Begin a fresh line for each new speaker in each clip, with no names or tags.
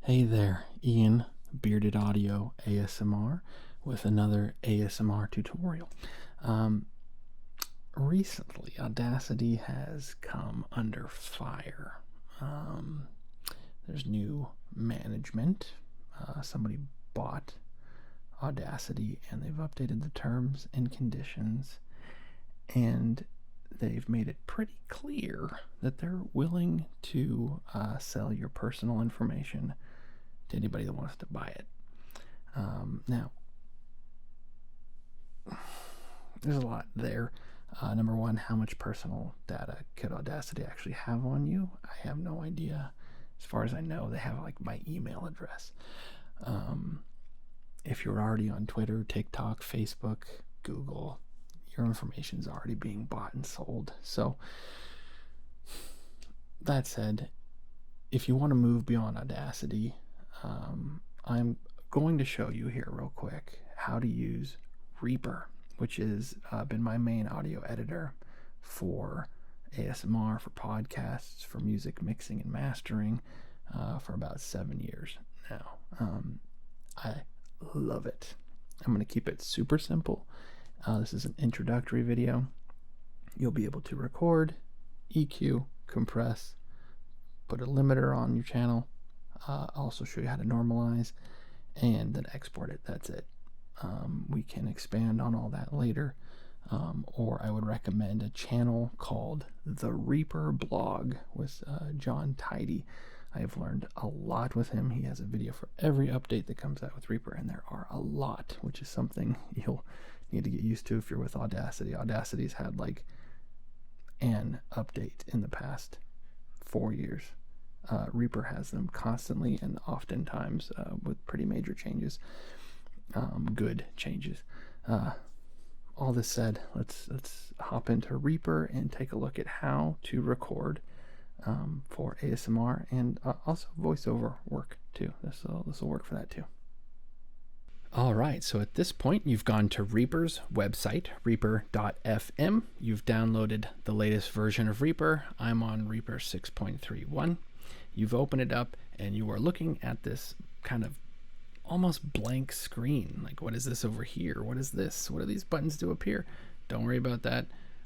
Hey there, Ian, Bearded Audio ASMR, with another ASMR tutorial. Recently, Audacity has come under fire. There's new management. Somebody bought Audacity and they've updated the terms and conditions, and they've made it pretty clear that they're willing to sell your personal information to anybody that wants to buy it. Now, there's a lot there. Number one, how much personal data could Audacity actually have on you? I have no idea. As far as I know, they have like my email address. If you're already on Twitter, TikTok, Facebook, Google, your information is already being bought and sold. So, that said, if you want to move beyond Audacity, I'm going to show you here real quick how to use Reaper, which has been my main audio editor for ASMR, for podcasts, for music mixing and mastering for about 7 years now. I love it. I'm going to keep it super simple. This is an introductory video. You'll be able to record, EQ, compress, put a limiter on your channel, also show you how to normalize, and then export it. That's it. We can expand on all that later, or I would recommend a channel called The Reaper Blog with John Tidy. I have learned a lot with him. He has a video for every update that comes out with Reaper, and there are a lot, which is something you'll need to get used to if you're with Audacity. Audacity's had like an update in the past 4 years. Reaper has them constantly and oftentimes with pretty major changes, good changes. All this said, let's hop into Reaper and take a look at how to record for ASMR and also voiceover work too. This will work for that too. All right, so at this point, you've gone to Reaper's website, reaper.fm. You've downloaded the latest version of Reaper. I'm on Reaper 6.31. You've opened it up and you are looking at this kind of almost blank screen. Like, what is this over here? What is this? What do these buttons do up here? Don't worry about that.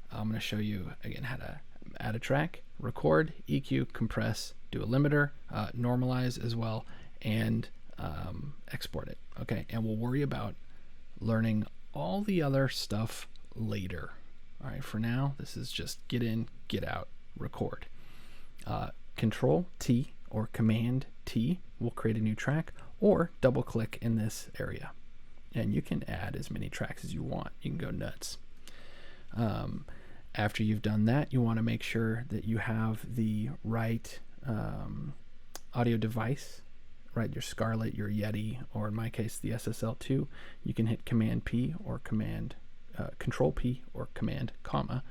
I'm going to show you again how to add a track, record, EQ, compress, do a limiter, normalize as well, and export it. Okay, and we'll worry about learning all the other stuff later. All right, for now, this is just get in, get out, record. Control T or Command T will create a new track, or double click in this area and you can add as many tracks as you want. You can go nuts. After you've done that, you want to make sure that you have the right audio device, right? Your Scarlett, your Yeti, or in my case the SSL2. You can hit Command P or Control P or Command comma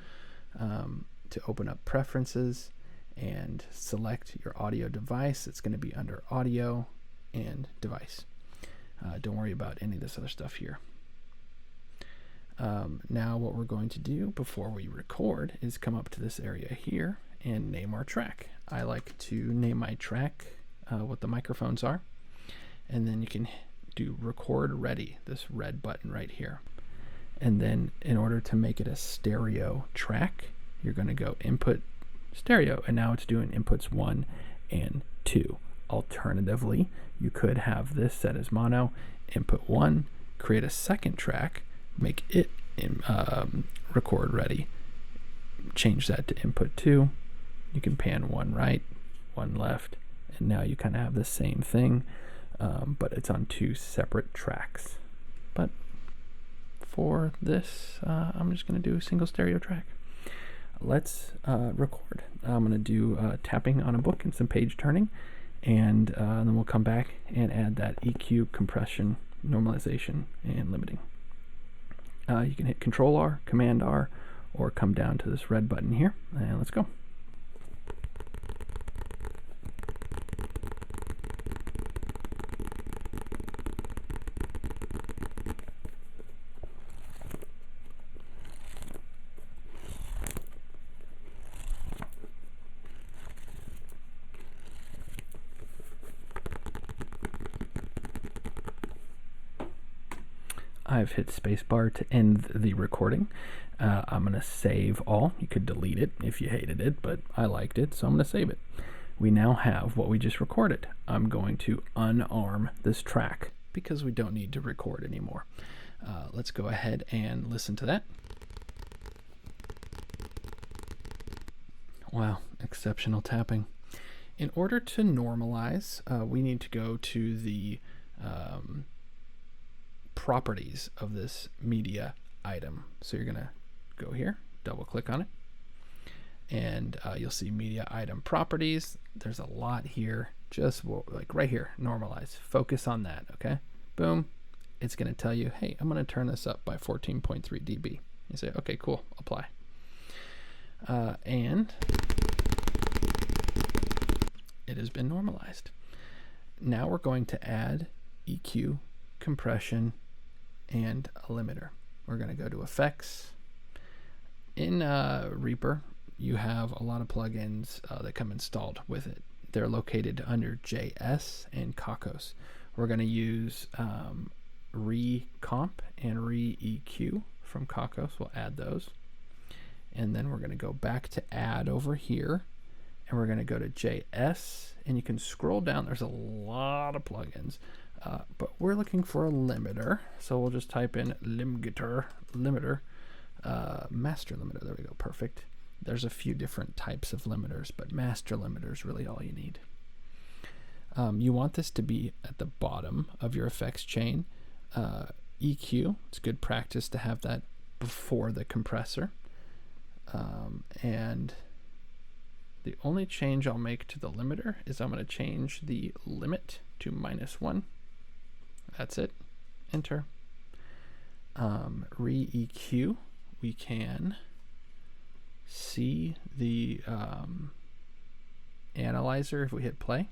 to open up preferences and select your audio device. It's going to be under audio and device. Don't worry about any of this other stuff here. Now what we're going to do before we record is come up to this area here and name our track. I like to name my track what the microphones are, and then you can do record ready, this red button right here. And then in order to make it a stereo track, you're going to go input stereo, and now it's doing inputs 1 and 2. Alternatively, you could have this set as mono, input 1, create a second track, make it in record ready, change that to input 2. You can pan 1 right, 1 left, and now you kind of have the same thing, but it's on 2 separate tracks. But for this, I'm just going to do a single stereo track. Let's record. I'm going to do tapping on a book and some page turning, and then we'll come back and add that EQ, compression, normalization, and limiting. You can hit Control R, Command R, or come down to this red button here, and let's go. I've hit spacebar to end the recording. I'm going to save all. You could delete it if you hated it, but I liked it, so I'm going to save it. We now have what we just recorded. I'm going to unarm this track because we don't need to record anymore. Let's go ahead and listen to that. Wow, exceptional tapping. In order to normalize, we need to go to the properties of this media item. So you're going to go here, double click on it, and you'll see media item properties. There's a lot here. Just like right here, normalize. Focus on that, okay? Boom. It's going to tell you, hey, I'm going to turn this up by 14.3 dB. You say, okay, cool, apply. And it has been normalized. Now we're going to add EQ, compression, and a limiter. We're going to go to effects. In Reaper, you have a lot of plugins that come installed with it. They're located under JS and Kakos. We're going to use Re-Comp and Re-EQ from Kakos. We'll add those. And then we're going to go back to add over here, and we're going to go to JS, and you can scroll down. There's a lot of plugins, but we're looking for a limiter, so we'll just type in limiter, master limiter. There we go, perfect. There's a few different types of limiters, but master limiter is really all you need. You want this to be at the bottom of your effects chain. EQ, it's good practice to have that before the compressor. And the only change I'll make to the limiter is I'm going to change the limit to -1. That's it. Enter. Re-EQ, we can see the analyzer if we hit play.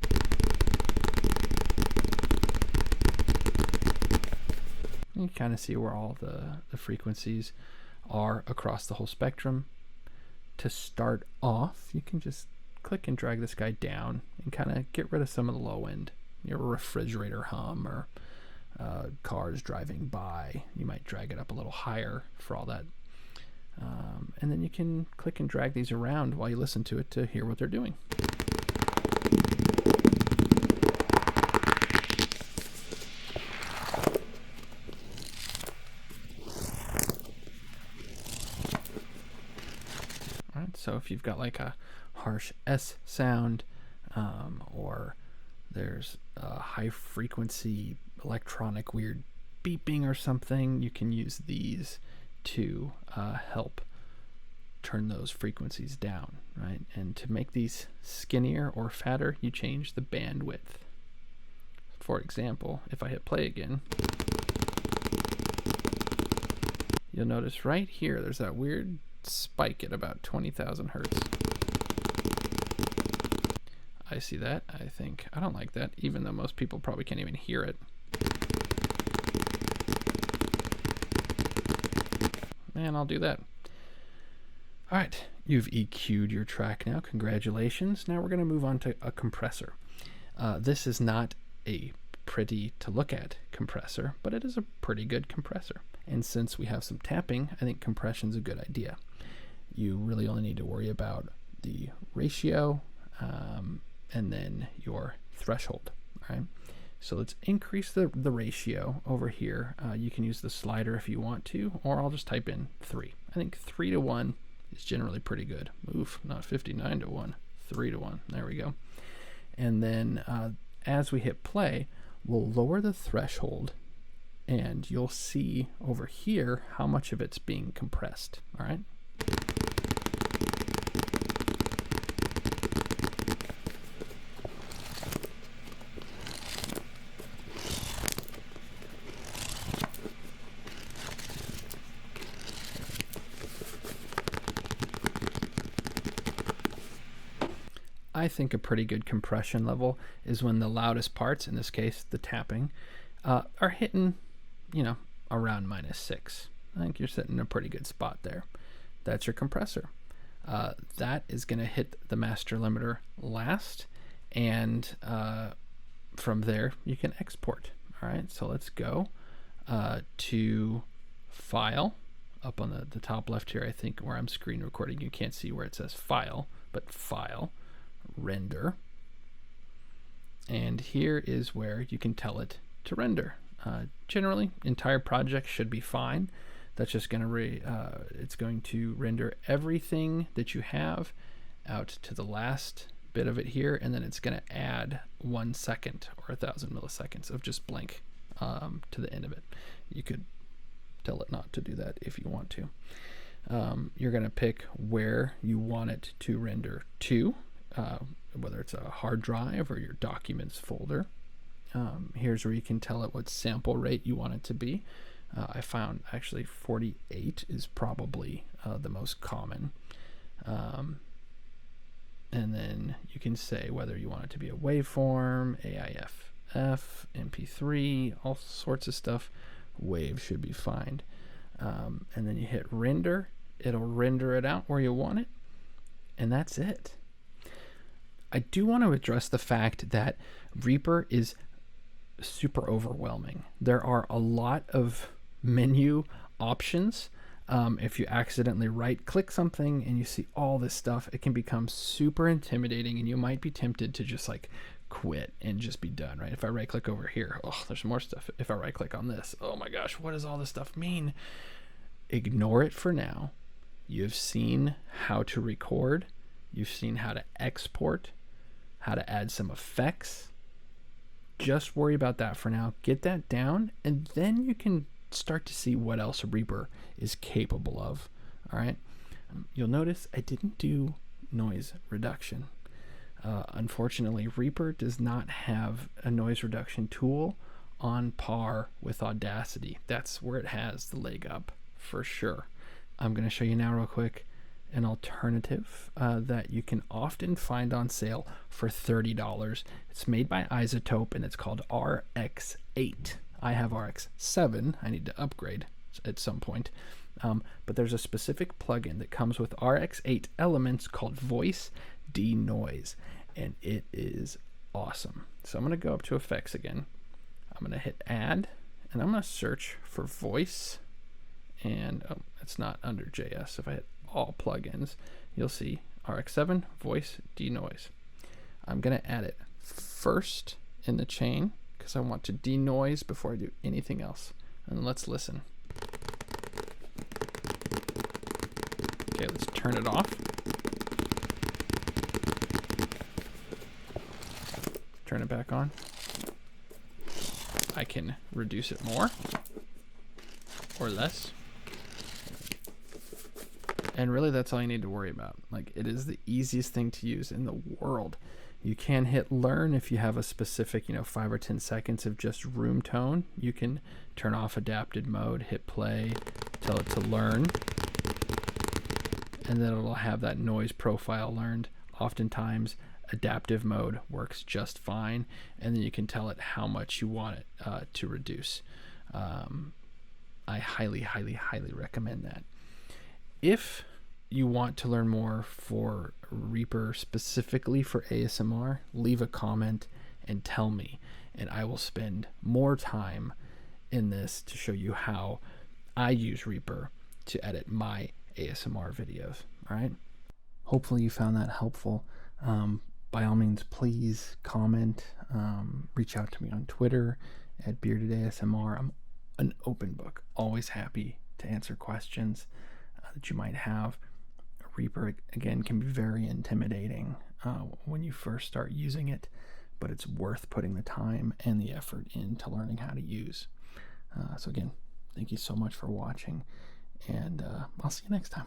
You can kind of see where all the frequencies are across the whole spectrum. To start off, you can just click and drag this guy down and kind of get rid of some of the low end. Your refrigerator hum or cars driving by. You might drag it up a little higher for all that. And then you can click and drag these around while you listen to it to hear what they're doing. So if you've got like a harsh S sound, or there's a high frequency electronic weird beeping or something, you can use these to help turn those frequencies down, right? And to make these skinnier or fatter, you change the bandwidth. For example, if I hit play again, you'll notice right here there's that weird spike at about 20,000 hertz. I see that. I think I don't like that, even though most people probably can't even hear it. And I'll do that. All right, you've EQ'd your track now. Congratulations. Now we're going to move on to a compressor. This is not a pretty to look at compressor, but it is a pretty good compressor. And since we have some tapping, I think compression is a good idea. You really only need to worry about the ratio and then your threshold. All right. So let's increase the ratio over here. You can use the slider if you want to, or I'll just type in 3. I think 3:1 is generally pretty good. Oof, not 59:1, 3:1. There we go. And then as we hit play, we'll lower the threshold, and you'll see over here how much of it's being compressed. All right. I think a pretty good compression level is when the loudest parts, in this case the tapping, are hitting, around -6. I think you're sitting in a pretty good spot there. That's your compressor. That is going to hit the master limiter last, and from there you can export. All right, so let's go. to File, up on the top left here, I think, where I'm screen recording. You can't see where it says File, but File, Render. And here is where you can tell it to render. Generally, entire project should be fine. That's just going to it's going to render everything that you have out to the last bit of it here, and then it's going to add 1 second or 1,000 milliseconds of just blank to the end of it. You could tell it not to do that if you want to. You're going to pick where you want it to render to, whether it's a hard drive or your documents folder. Here's where you can tell it what sample rate you want it to be. I found actually 48 is probably the most common. And then you can say whether you want it to be a waveform, AIF, MP3, all sorts of stuff. Wave should be fine. And then you hit render. It'll render it out where you want it. And that's it. I do want to address the fact that Reaper is super overwhelming. There are a lot of menu options. If you accidentally right-click something and you see all this stuff, it can become super intimidating, and you might be tempted to just like quit and just be done, right? If I right-click over here, oh, there's more stuff. If I right-click on this, oh my gosh, what does all this stuff mean? Ignore it for now. You've seen how to record. You've seen how to export, how to add some effects. Just worry about that for now. Get that down, and then you can start to see what else Reaper is capable of. All right. You'll notice I didn't do noise reduction. Unfortunately, Reaper does not have a noise reduction tool on par with Audacity. That's where it has the leg up for sure. I'm going to show you now real quick an alternative that you can often find on sale for $30. It's made by Izotope, and it's called RX8. I have RX7. I need to upgrade at some point. But there's a specific plugin that comes with RX8 elements called Voice Denoise, and it is awesome. So I'm going to go up to Effects again. I'm going to hit Add, and I'm going to search for Voice. And it's not under JS. If I hit all plugins, you'll see RX7 Voice Denoise. I'm going to add it first in the chain because I want to denoise before I do anything else. And let's listen. Okay, let's turn it off. Turn it back on. I can reduce it more or less. And really, that's all you need to worry about. Like, it is the easiest thing to use in the world. You can hit learn if you have a specific, 5 or 10 seconds of just room tone. You can turn off adapted mode, hit play, tell it to learn, and then it'll have that noise profile learned. Oftentimes, adaptive mode works just fine, and then you can tell it how much you want it to reduce. I highly, highly, highly recommend that. If you want to learn more for Reaper specifically for ASMR, leave a comment and tell me, and I will spend more time in this to show you how I use Reaper to edit my ASMR videos. All right. Hopefully you found that helpful. By all means, please comment, reach out to me on Twitter at BeardedASMR. I'm an open book, always happy to answer questions that you might have. Reaper, again, can be very intimidating when you first start using it, but it's worth putting the time and the effort into learning how to use. So again, thank you so much for watching, and I'll see you next time.